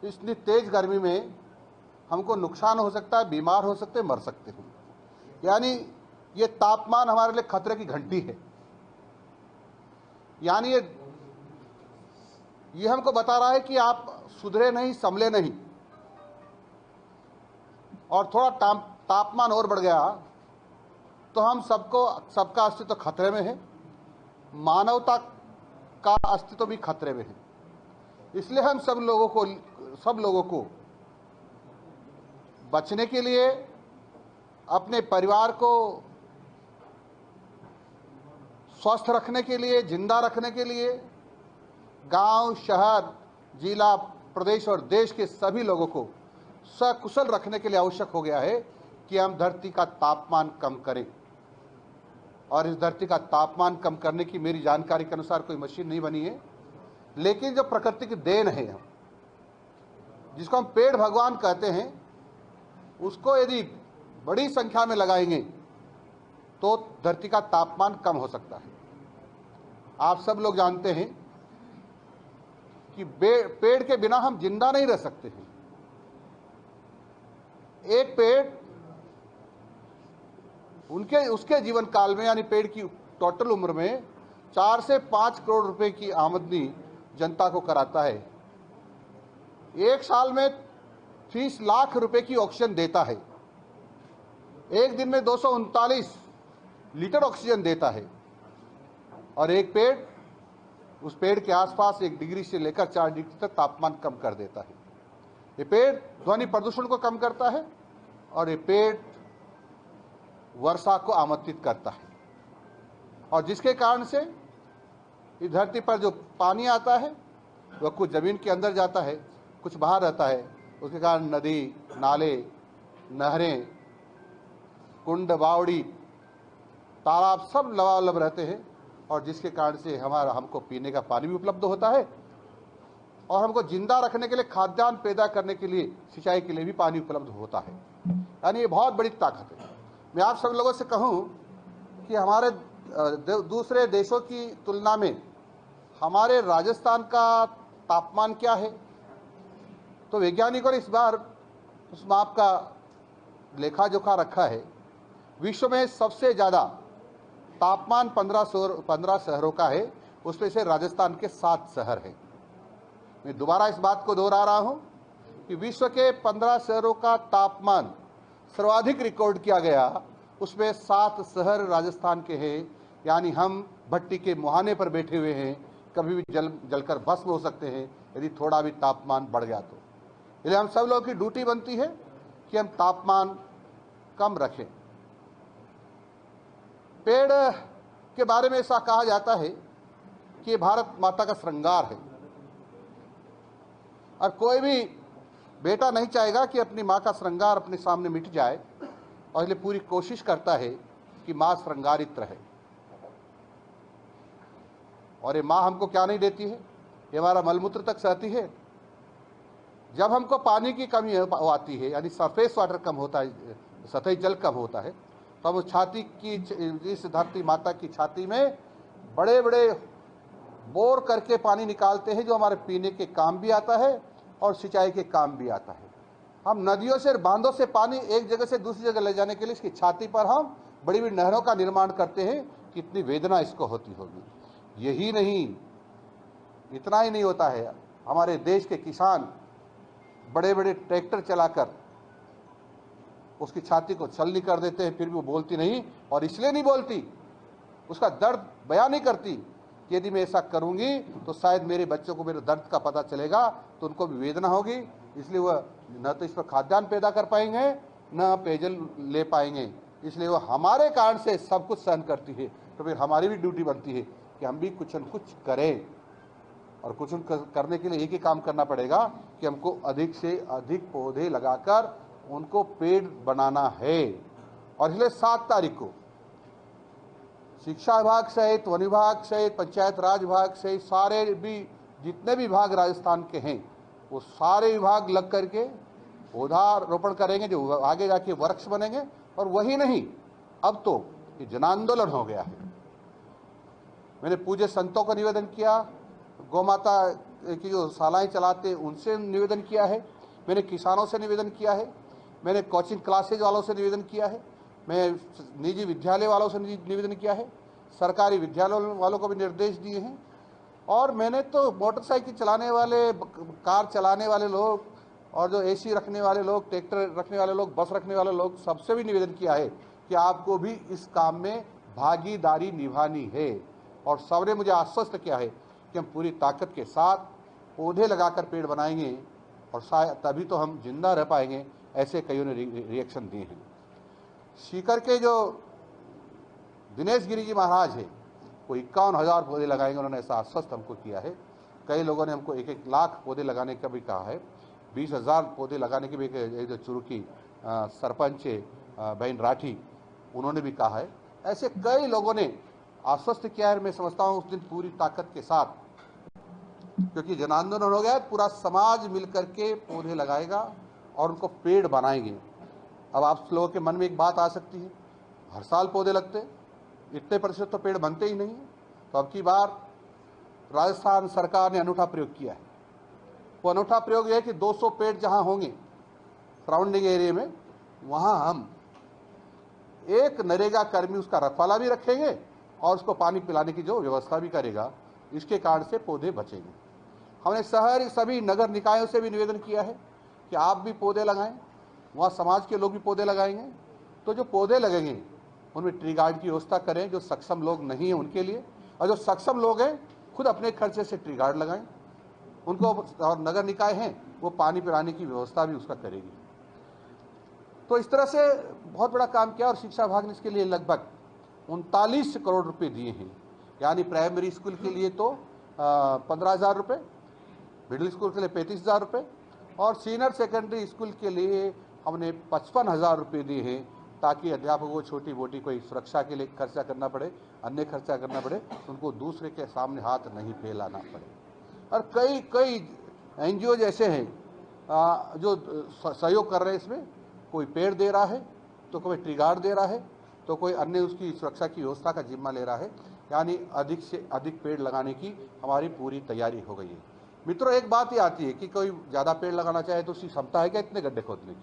इतनी तेज गर्मी में हमको नुकसान हो सकता है, बीमार हो सकते हैं, मर सकते हैं। यानी ये तापमान हमारे लिए खतरे की घंटी है। यानी ये हमको बता रहा है कि आप सुधरे नहीं, संभले नहीं, और थोड़ा तापमान और बढ़ गया तो हम सबका अस्तित्व खतरे में है, मानवता का अस्तित्व भी खतरे में है। इसलिए हम सब लोगों को बचने के लिए, अपने परिवार को स्वस्थ रखने के लिए, जिंदा रखने के लिए, गांव, शहर, जिला, प्रदेश और देश के सभी लोगों को सकुशल रखने के लिए आवश्यक हो गया है कि हम धरती का तापमान कम करें। और इस धरती का तापमान कम करने की मेरी जानकारी के अनुसार कोई मशीन नहीं बनी है, लेकिन जो प्रकृति की देन है, हम जिसको हम पेड़ भगवान कहते हैं, उसको यदि बड़ी संख्या में लगाएंगे तो धरती का तापमान कम हो सकता है। आप सब लोग जानते हैं कि पेड़ के बिना हम जिंदा नहीं रह सकते हैं। एक पेड़ उसके जीवन काल में, यानी पेड़ की टोटल उम्र में 4 से 5 करोड़ रुपए की आमदनी जनता को कराता है। एक साल में 30 लाख रुपए की ऑक्सीजन देता है। एक दिन में 239 लीटर ऑक्सीजन देता है। और एक पेड़, उस पेड़ के आसपास 1 डिग्री से लेकर 4 डिग्री तक तापमान कम कर देता है। ये पेड़ ध्वनि प्रदूषण को कम करता है और ये पेड़ वर्षा को आमंत्रित करता है। और जिसके कारण से इस धरती पर जो पानी आता है वह कुछ जमीन के अंदर जाता है, कुछ बाहर रहता है। उसके कारण नदी, नाले, नहरें, कुंड, बावड़ी, तालाब सब लबालब रहते हैं। और जिसके कारण से हमको पीने का पानी भी उपलब्ध होता है और हमको जिंदा रखने के लिए, खाद्यान्न पैदा करने के लिए, सिंचाई के लिए भी पानी उपलब्ध होता है। यानी ये बहुत बड़ी ताकत है। मैं आप सब लोगों से कहूं कि हमारे दूसरे देशों की तुलना में हमारे राजस्थान का तापमान क्या है, तो वैज्ञानिकों ने इस बार उस माप का लेखा जोखा रखा है। विश्व में सबसे ज़्यादा तापमान 15 शहरों का है, उसमें से राजस्थान के 7 शहर हैं। मैं दोबारा इस बात को दोहरा रहा हूं कि विश्व के 15 शहरों का तापमान सर्वाधिक रिकॉर्ड किया गया, उसमें 7 शहर राजस्थान के हैं। यानी हम भट्टी के मुहाने पर बैठे हुए हैं, कभी भी जलकर भस्म हो सकते हैं यदि थोड़ा भी तापमान बढ़ गया तो। इसलिए हम सब लोगों की ड्यूटी बनती है कि हम तापमान कम रखें। पेड़ के बारे में ऐसा कहा जाता है कि भारत माता का श्रृंगार है और कोई भी बेटा नहीं चाहेगा कि अपनी माँ का श्रृंगार अपने सामने मिट जाए, और इसलिए पूरी कोशिश करता है कि माँ श्रृंगारित रहे। और ये माँ हमको क्या नहीं देती है, ये हमारा मलमूत्र तक सहती है। जब हमको पानी की कमी आती है, यानी सरफेस वाटर कम होता है, सतही जल कम होता है, तो हम उस छाती की, इस धरती माता की छाती में बड़े बड़े बोर करके पानी निकालते हैं, जो हमारे पीने के काम भी आता है और सिंचाई के काम भी आता है। हम नदियों से, बांधों से पानी एक जगह से दूसरी जगह ले जाने के लिए इसकी छाती पर हम बड़ी बड़ी नहरों का निर्माण करते हैं। कितनी वेदना इसको होती होगी। यही नहीं, इतना ही नहीं होता है, हमारे देश के किसान बड़े बड़े ट्रैक्टर चलाकर उसकी छाती को छलनी कर देते हैं, फिर भी वो बोलती नहीं। और इसलिए नहीं बोलती, उसका दर्द बयान नहीं करती कि यदि मैं ऐसा करूंगी तो शायद मेरे बच्चों को मेरे दर्द का पता चलेगा, तो उनको भी वेदना होगी। इसलिए वह न तो इस पर खाद्यान्न पैदा कर पाएंगे, न पेयजल ले पाएंगे। इसलिए वह हमारे कारण से सब कुछ सहन करती है। तो फिर हमारी भी ड्यूटी बनती है कि हम भी कुछ न कुछ करें। और कुछ करने के लिए एक ही काम करना पड़ेगा कि हमको अधिक से अधिक पौधे लगाकर उनको पेड़ बनाना है। और इसलिए 7 तारीख को शिक्षा विभाग सहित, वन विभाग सहित, पंचायत राज विभाग सहित सारे भी जितने भी विभाग राजस्थान के हैं, वो सारे विभाग लग करके पौधारोपण करेंगे, जो आगे जाके वृक्ष बनेंगे। और वही नहीं, अब तो ये जन आंदोलन हो गया है। मैंने पूज्य संतों को निवेदन किया, गौ माता की जो शालाएँ चलाते हैं उनसे निवेदन किया है, मैंने किसानों से निवेदन किया है, मैंने कोचिंग क्लासेज वालों से निवेदन किया है, मैं निजी विद्यालय वालों से निवेदन किया है, सरकारी विद्यालयों वालों को भी निर्देश दिए हैं, और मैंने तो मोटरसाइकिल चलाने वाले, कार चलाने वाले लोग और जो एसी रखने वाले लोग, ट्रैक्टर रखने वाले लोग, बस रखने वाले लोग, सबसे भी निवेदन किया है कि आपको भी इस काम में भागीदारी निभानी है। और सबने मुझे आश्वस्त किया है कि हम पूरी ताकत के साथ पौधे लगाकर पेड़ बनाएंगे और शायद तभी तो हम जिंदा रह पाएंगे। ऐसे कईयों ने रिएक्शन दिए हैं। सीकर के जो दिनेश गिरी जी महाराज है, वो 51,000 पौधे लगाएंगे, उन्होंने ऐसा आश्वस्त हमको किया है। कई लोगों ने हमको 1-1 लाख पौधे लगाने का भी कहा है, 20,000 पौधे लगाने की भी एक जो चुरुकी सरपंच बहन राठी, उन्होंने भी कहा है। ऐसे कई लोगों ने आश्वस्त किया है। मैं समझता हूँ उस दिन पूरी ताकत के साथ, क्योंकि जन आंदोलन हो गया, पूरा समाज मिलकर के पौधे लगाएगा और उनको पेड़ बनाएंगे। अब आप लोगों के मन में एक बात आ सकती है, हर साल पौधे लगते, इतने प्रतिशत तो पेड़ बनते ही नहीं। तो अब की बार राजस्थान सरकार ने अनूठा प्रयोग किया है। वो अनूठा प्रयोग यह है कि 200 पेड़ जहां होंगे सराउंडिंग एरिया में, वहां हम एक नरेगा कर्मी उसका रखवाला भी रखेंगे और उसको पानी पिलाने की जो व्यवस्था भी करेगा। इसके कारण से पौधे बचेंगे। हमने शहर सभी नगर निकायों से भी निवेदन किया है कि आप भी पौधे लगाएं, वहाँ समाज के लोग भी पौधे लगाएंगे। तो जो पौधे लगेंगे उनमें ट्री गार्ड की व्यवस्था करें, जो सक्षम लोग नहीं हैं उनके लिए, और जो सक्षम लोग हैं खुद अपने खर्चे से ट्री गार्ड लगाएं उनको, और नगर निकाय हैं वो पानी पिलाने की व्यवस्था भी उसका करेगी। तो इस तरह से बहुत बड़ा काम किया। और शिक्षा विभाग ने इसके लिए लगभग 39 करोड़ रुपए दिए हैं। यानी प्राइमरी स्कूल के लिए तो 15,000 रुपये, मिडिल स्कूल के लिए 35,000 रुपये, और सीनियर सेकेंडरी स्कूल के लिए हमने 55,000 रुपये दिए हैं, ताकि अध्यापकों को छोटी मोटी कोई सुरक्षा के लिए खर्चा करना पड़े, अन्य खर्चा करना पड़े, उनको दूसरे के सामने हाथ नहीं फैलाना पड़े। और कई NGO जैसे हैं जो सहयोग कर रहे हैं इसमें, कोई पेड़ दे रहा है तो कोई ट्री गार्ड दे रहा है तो कोई अन्य उसकी सुरक्षा की व्यवस्था का जिम्मा ले रहा है। यानी अधिक से अधिक पेड़ लगाने की हमारी पूरी तैयारी हो गई है। मित्रों, एक बात ही आती है कि कोई ज़्यादा पेड़ लगाना चाहे तो उसकी क्षमता है क्या इतने गड्ढे खोदने की?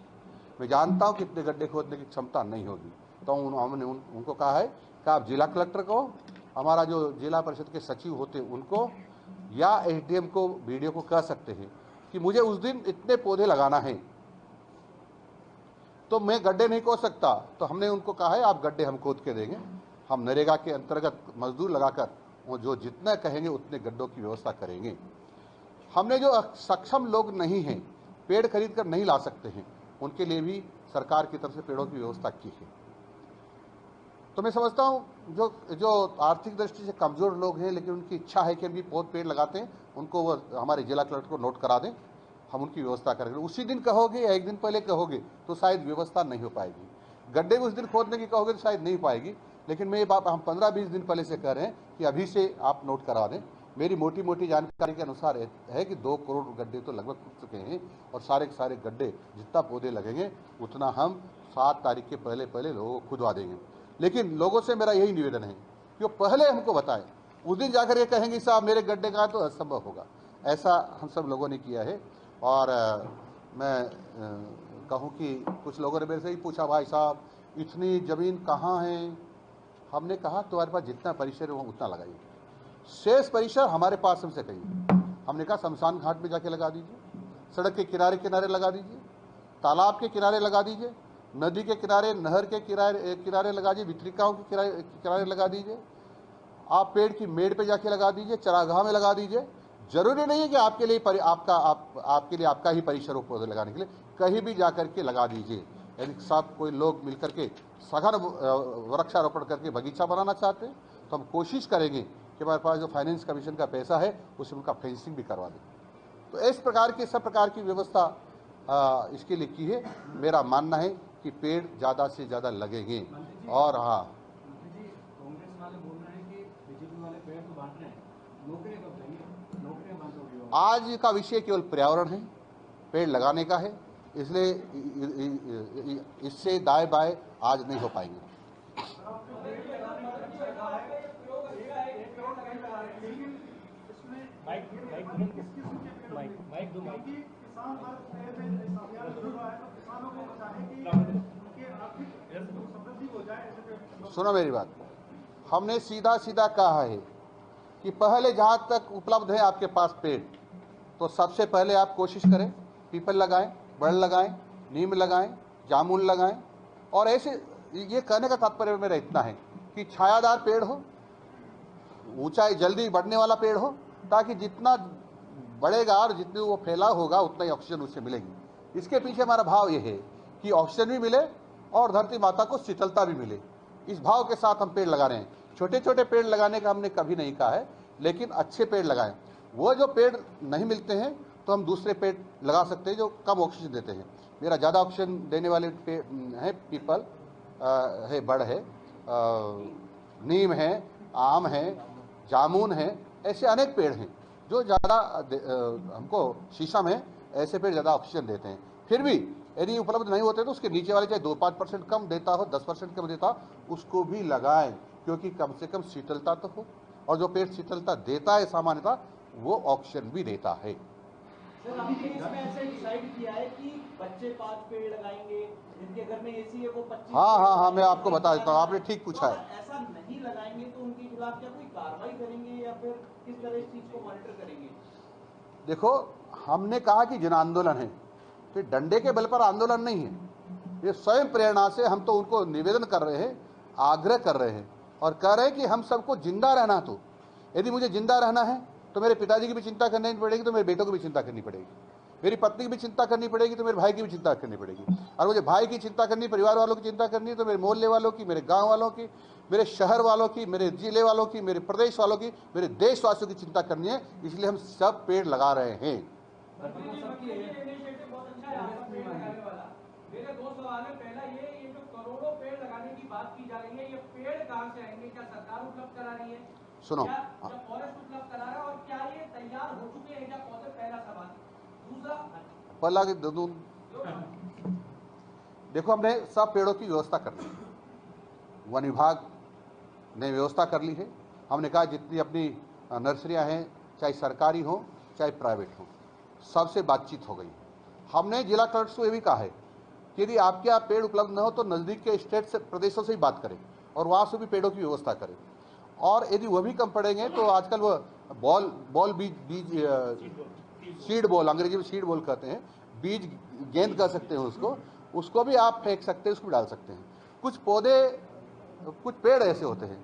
मैं जानता हूँ कि इतने गड्ढे खोदने की क्षमता नहीं होगी। तो हमने उनको कहा है कि आप जिला कलेक्टर को, हमारा जो जिला परिषद के सचिव होते हैं उनको, या SDM को, BDO को कह सकते हैं कि मुझे उस दिन इतने पौधे लगाना है, तो मैं गड्ढे नहीं खोद सकता। तो हमने उनको कहा है आप गड्ढे हम खोद के देंगे, हम नरेगा के अंतर्गत मजदूर लगाकर वो जो जितना कहेंगे उतने गड्ढों की व्यवस्था करेंगे। हमने जो सक्षम लोग नहीं हैं, पेड़ खरीद कर नहीं ला सकते हैं, उनके लिए भी सरकार की तरफ से पेड़ों की व्यवस्था की है। तो मैं समझता हूँ जो आर्थिक दृष्टि से कमज़ोर लोग हैं लेकिन उनकी इच्छा है कि हम भी बहुत पेड़ लगाते हैं, उनको वो हमारे जिला कलेक्टर को नोट करा दें, हम उनकी व्यवस्था करेंगे। उसी दिन कहोगे या एक दिन पहले कहोगे तो शायद व्यवस्था नहीं हो पाएगी। गड्ढे भी उस दिन खोदने की कहोगे तो शायद नहीं पाएगी। लेकिन मैं ये बात हम 15-20 दिन पहले से कह रहे हैं कि अभी से आप नोट करा दें। मेरी मोटी मोटी जानकारी के अनुसार है कि 2 करोड़ गड्ढे तो लगभग खुद चुके हैं, और सारे के सारे गड्ढे जितना पौधे लगेंगे उतना हम 7 तारीख के पहले लोगों को खुदवा देंगे। लेकिन लोगों से मेरा यही निवेदन है कि वो पहले हमको बताएं। उस दिन जाकर ये कहेंगे साहब मेरे गड्ढे का, तो असंभव होगा। ऐसा हम सब लोगों ने किया है। और मैं कहूँ कि कुछ लोगों ने मेरे से ही पूछा, भाई साहब इतनी ज़मीन कहाँ है? हमने कहा तुम्हारे पास जितना परिसर है उतना लगाइए, शेष परिसर हमारे पास हमसे कहिए। हमने कहा शमशान घाट में जाके लगा दीजिए, सड़क के किनारे किनारे लगा दीजिए, तालाब के किनारे लगा दीजिए, नदी के किनारे, नहर के किनारे लगा दीजिए, वितरिकाओं के किनारे लगा दीजिए, आप पेड़ की मेड़ पे जाके लगा दीजिए, चरागाह में लगा दीजिए। जरूरी नहीं है कि आपके लिए आपका ही परिसर हो पौधे लगाने के लिए, कहीं भी जाकर के लगा दीजिए। यदि साथ कोई लोग मिलकर के सघन वृक्षारोपण करके बगीचा बनाना चाहते हैं तो हम कोशिश करेंगे कि हमारे पास जो फाइनेंस कमीशन का पैसा है उससे उनका फेंसिंग भी करवा दें। तो इस प्रकार की सब प्रकार की व्यवस्था इसके लिए की है। मेरा मानना है कि पेड़ ज़्यादा से ज़्यादा लगेंगे। और हाँ, आज का विषय केवल पर्यावरण है, पेड़ लगाने का है, इसलिए इससे दाएं बाएं आज नहीं हो पाएंगे। क्योंकि किसान वर्ग में अभियान शुरू हुआ है तो किसानों को चाहे कि उनके आर्थिक समृद्धि हो जाए। सुनो मेरी बात, हमने सीधा सीधा कहा है कि पहले जहाँ तक उपलब्ध है आपके पास पेड़, तो सबसे पहले आप कोशिश करें पीपल लगाएं, बड़ लगाएं, नीम लगाएं, जामुन लगाएं। और ऐसे, ये कहने का तात्पर्य मेरा इतना है कि छायादार पेड़ हो, ऊंचाई जल्दी बढ़ने वाला पेड़ हो, ताकि जितना बढ़ेगा और जितनी वो फैला होगा उतना ही ऑक्सीजन उससे मिलेगी। इसके पीछे हमारा भाव ये है कि ऑक्सीजन भी मिले और धरती माता को शीतलता भी मिले। इस भाव के साथ हम पेड़ लगा रहे हैं। छोटे छोटे पेड़ लगाने का हमने कभी नहीं कहा है, लेकिन अच्छे पेड़ लगाएं। वो जो पेड़ नहीं मिलते हैं तो हम दूसरे पेड़ लगा सकते हैं जो कम ऑक्सीजन देते हैं। मेरा ज़्यादा ऑक्सीजन देने वाले पेड़ हैं पीपल है, बड़ है, नीम है, आम है, जामुन है, ऐसे अनेक पेड़ हैं जो ज़्यादा हमको, शीशम है, ऐसे पेड़ ज़्यादा ऑक्सीजन देते हैं। फिर भी यदि उपलब्ध नहीं होते तो उसके नीचे वाले चाहे 2-5% कम देता हो, 10% कम देता हो, उसको भी लगाएं, क्योंकि कम से कम शीतलता तो हो। और जो पेड़ शीतलता देता है सामान्यतः, वो ऑक्सीजन भी देता है। सर, आपने इसमें ऐसे डिसाइड किया है कि बच्चे 5 पेड़ लगाएंगे, जिनके घर में एसी है वो 25। हाँ, मैं आपको बता देता हूँ, आपने ठीक पूछा है। ऐसा नहीं लगाएंगे तो उनके खिलाफ क्या कोई कार्रवाई करेंगे या फिर किस तरह इस चीज को मॉनिटर करेंगे? देखो, हमने कहा कि जन आंदोलन है, तो डंडे के बल पर आंदोलन नहीं है, ये स्वयं प्रेरणा से हम तो उनको निवेदन कर रहे हैं, आग्रह कर रहे हैं और कह रहे हैं कि हम सबको जिंदा रहना, तो यदि मुझे जिंदा रहना है तो मेरे पिताजी की भी चिंता करनी पड़ेगी, तो मेरे बेटों की भी चिंता करनी पड़ेगी, मेरी पत्नी की भी चिंता करनी पड़ेगी, तो मेरे भाई की भी चिंता करनी पड़ेगी। और मुझे भाई की चिंता करनी, परिवार वालों की चिंता करनी है, तो मेरे मोहल्ले वालों की, मेरे गांव वालों की, मेरे शहर वालों की, मेरे जिले वालों की, मेरे प्रदेश वालों की, मेरे देशवासियों की चिंता करनी है। इसलिए हम सब पेड़ लगा रहे हैं। मेरे 2 सवाल है। पहला ये जो करोड़ों पेड़ लगाने की बात की जा रही है, ये पेड़ कहां से आएंगे? क्या सरकार उपलब्ध करा रही है? सुनो, क्या फॉरेस्ट उपलब्ध करा रहा है? और क्या ये तैयार हो चुके हैं क्या पौधे? पहला सवाल। दूसरा, पहला देखो, हमने सब पेड़ों की व्यवस्था कर ली, वन विभाग ने व्यवस्था कर ली है। हमने कहा जितनी अपनी नर्सरियां हैं, चाहे सरकारी हो चाहे प्राइवेट हो, सबसे बातचीत हो गई। हमने जिला कलेक्टर से ये भी कहा है कि यदि आपके यहाँ पेड़ उपलब्ध न हो तो नज़दीक के स्टेट से, प्रदेशों से ही बात करें और वहाँ से भी पेड़ों की व्यवस्था करें। और यदि वह भी कम पड़ेंगे तो आजकल वो बॉल बीज सीड बॉल, अंग्रेजी में सीड बॉल कहते हैं, बीज गेंद कर सकते हैं, उसको भी आप फेंक सकते हैं, उसको भी डाल सकते हैं। कुछ पौधे, कुछ पेड़ ऐसे होते हैं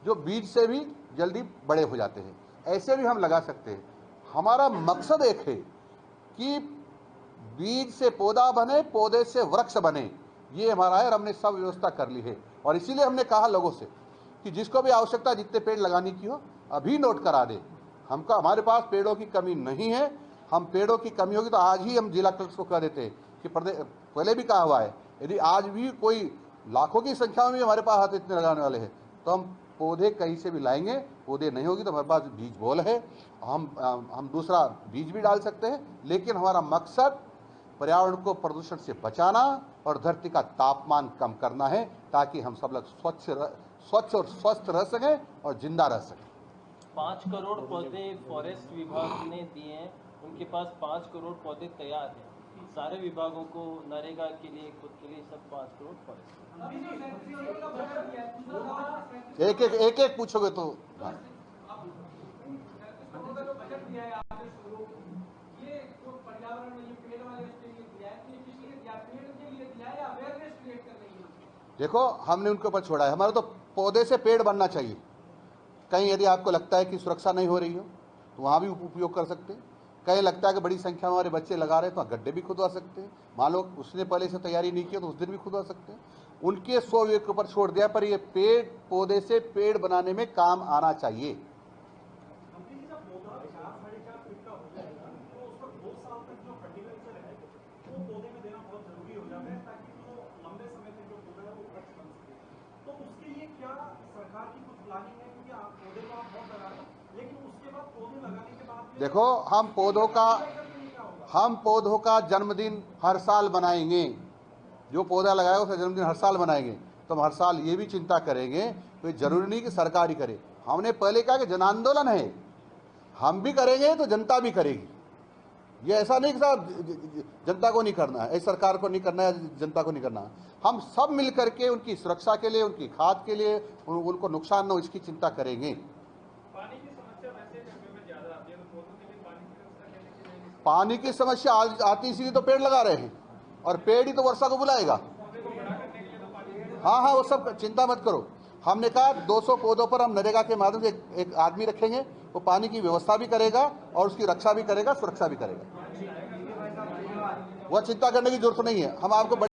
जो बीज से भी जल्दी बड़े हो जाते हैं, ऐसे भी हम लगा सकते हैं। हमारा मकसद एक है कि बीज से पौधा बने, पौधे से वृक्ष बने, ये हमारा है और हमने सब व्यवस्था कर ली है। और इसीलिए हमने कहा लोगों से कि जिसको भी आवश्यकता जितने पेड़ लगाने की हो अभी नोट करा दे। हमारे पास पेड़ों की कमी नहीं है। हम पेड़ों की कमी होगी तो आज ही हम जिला कलेक्टर को कह देते हैं कि पहले भी कहा हुआ है, यदि आज भी कोई लाखों की संख्या में हमारे पास हाथ इतने लगाने वाले हैं तो हम पौधे कहीं से भी लाएंगे। पौधे नहीं होगी तो हमारे पास बीज बॉल है, हम दूसरा बीज भी डाल सकते हैं। लेकिन हमारा मकसद पर्यावरण को प्रदूषण से बचाना और धरती का तापमान कम करना है, ताकि हम सब लोग स्वच्छ और स्वस्थ रह सकें और जिंदा रह सकें। 5 करोड़ पौधे फॉरेस्ट विभाग ने दिए हैं, उनके पास 5 करोड़ पौधे तैयार हैं। सारे विभागों को नरेगा के लिए, खुद के लिए सब 5 करोड़ फॉरेस्ट। एक पूछोगे तो देखो, हमने उनके ऊपर छोड़ा है। हमारा तो पौधे से पेड़ बनना चाहिए। कहीं यदि आपको लगता है कि सुरक्षा नहीं हो रही हो तो वहाँ भी उपयोग कर सकते हैं। कहीं लगता है कि बड़ी संख्या में हमारे बच्चे लगा रहे हैं तो गड्ढे भी खुदवा सकते हैं। मान लो उसने पहले से तैयारी नहीं की तो उस दिन भी खुदवा सकते हैं। उनके स्वविवेक के ऊपर छोड़ दिया, पर ये पेड़ पौधे से पेड़ बनाने में काम आना चाहिए। देखो, हम पौधों का जन्मदिन हर साल बनाएंगे। जो पौधा लगाया उसका जन्मदिन हर साल बनाएंगे। तो हम हर साल ये भी चिंता करेंगे, कोई जरूरी नहीं कि सरकार ही करे। हमने पहले कहा कि जन आंदोलन है, हम भी करेंगे तो जनता भी करेगी। ये ऐसा नहीं कि साहब जनता को नहीं करना है, इस सरकार को नहीं करना है, जनता को नहीं करना है। हम सब मिल करके उनकी सुरक्षा के लिए, उनकी खाद के लिए, उनको नुकसान न हो इसकी चिंता करेंगे। पानी की समस्या वैसे जंगल में ज्यादा आती है, तो पौधों के लिए पानी की व्यवस्था कैसे की जाएगी? पानी की समस्या आती इसीलिए तो पेड़ लगा रहे हैं, और पेड़ ही तो वर्षा को बुलाएगा। हाँ हाँ, वो सब चिंता मत करो। हमने कहा 200 पौधों पर हम नरेगा के माध्यम से एक आदमी रखेंगे, वो पानी की व्यवस्था भी करेगा और उसकी रक्षा भी करेगा, सुरक्षा भी करेगा। वह चिंता करने की जरूरत नहीं है। हम आपको